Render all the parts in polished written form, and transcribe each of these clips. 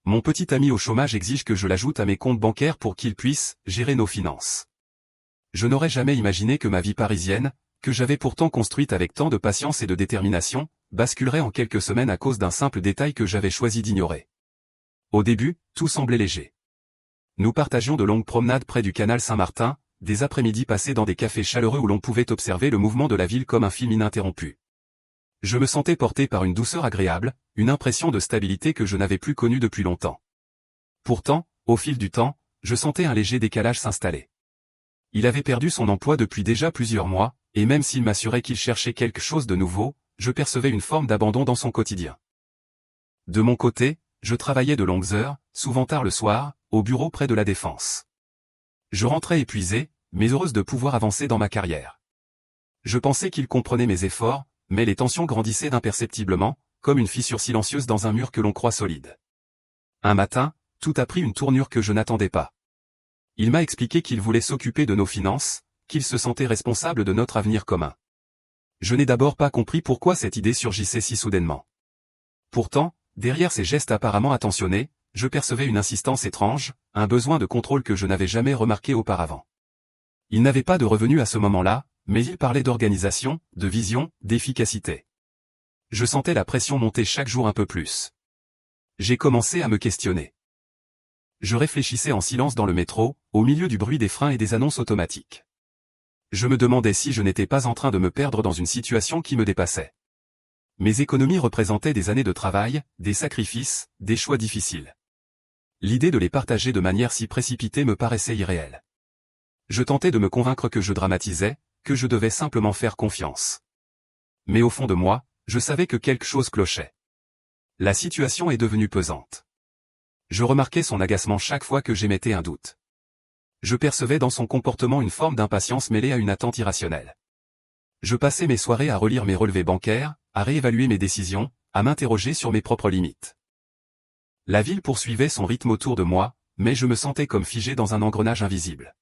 Mon petit ami au chômage exige que je l'ajoute à mes comptes bancaires pour qu'il puisse gérer nos finances. Je n'aurais jamais imaginé que ma vie parisienne, que j'avais pourtant construite avec tant de patience et de détermination, basculerait en quelques semaines à cause d'un simple détail que j'avais choisi d'ignorer. Au début, tout semblait léger. Nous partagions de longues promenades près du canal Saint-Martin, des après-midi passés dans des cafés chaleureux où l'on pouvait observer le mouvement de la ville comme un film ininterrompu. Je me sentais porté par une douceur agréable, une impression de stabilité que je n'avais plus connue depuis longtemps. Pourtant, au fil du temps, je sentais un léger décalage s'installer. Il avait perdu son emploi depuis déjà plusieurs mois, et même s'il m'assurait qu'il cherchait quelque chose de nouveau, je percevais une forme d'abandon dans son quotidien. De mon côté, je travaillais de longues heures, souvent tard le soir, au bureau près de la Défense. Je rentrais épuisé, mais heureuse de pouvoir avancer dans ma carrière. Je pensais qu'il comprenait mes efforts, mais les tensions grandissaient imperceptiblement, comme une fissure silencieuse dans un mur que l'on croit solide. Un matin, tout a pris une tournure que je n'attendais pas. Il m'a expliqué qu'il voulait s'occuper de nos finances, qu'il se sentait responsable de notre avenir commun. Je n'ai d'abord pas compris pourquoi cette idée surgissait si soudainement. Pourtant, derrière ces gestes apparemment attentionnés, je percevais une insistance étrange, un besoin de contrôle que je n'avais jamais remarqué auparavant. Il n'avait pas de revenus à ce moment-là, mais il parlait d'organisation, de vision, d'efficacité. Je sentais la pression monter chaque jour un peu plus. J'ai commencé à me questionner. Je réfléchissais en silence dans le métro, au milieu du bruit des freins et des annonces automatiques. Je me demandais si je n'étais pas en train de me perdre dans une situation qui me dépassait. Mes économies représentaient des années de travail, des sacrifices, des choix difficiles. L'idée de les partager de manière si précipitée me paraissait irréelle. Je tentais de me convaincre que je dramatisais, que je devais simplement faire confiance. Mais au fond de moi, je savais que quelque chose clochait. La situation est devenue pesante. Je remarquais son agacement chaque fois que j'émettais un doute. Je percevais dans son comportement une forme d'impatience mêlée à une attente irrationnelle. Je passais mes soirées à relire mes relevés bancaires, à réévaluer mes décisions, à m'interroger sur mes propres limites. La ville poursuivait son rythme autour de moi, mais je me sentais comme figé dans un engrenage invisible.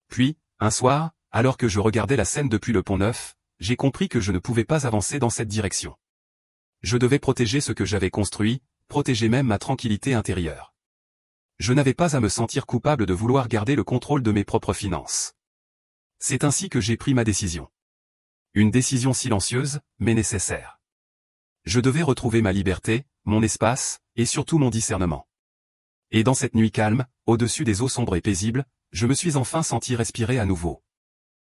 Puis, un soir, alors que je regardais la Seine depuis le Pont-Neuf, j'ai compris que je ne pouvais pas avancer dans cette direction. Je devais protéger ce que j'avais construit, protéger même ma tranquillité intérieure. Je n'avais pas à me sentir coupable de vouloir garder le contrôle de mes propres finances. C'est ainsi que j'ai pris ma décision. Une décision silencieuse, mais nécessaire. Je devais retrouver ma liberté, mon espace, et surtout mon discernement. Et dans cette nuit calme, au-dessus des eaux sombres et paisibles, je me suis enfin senti respirer à nouveau.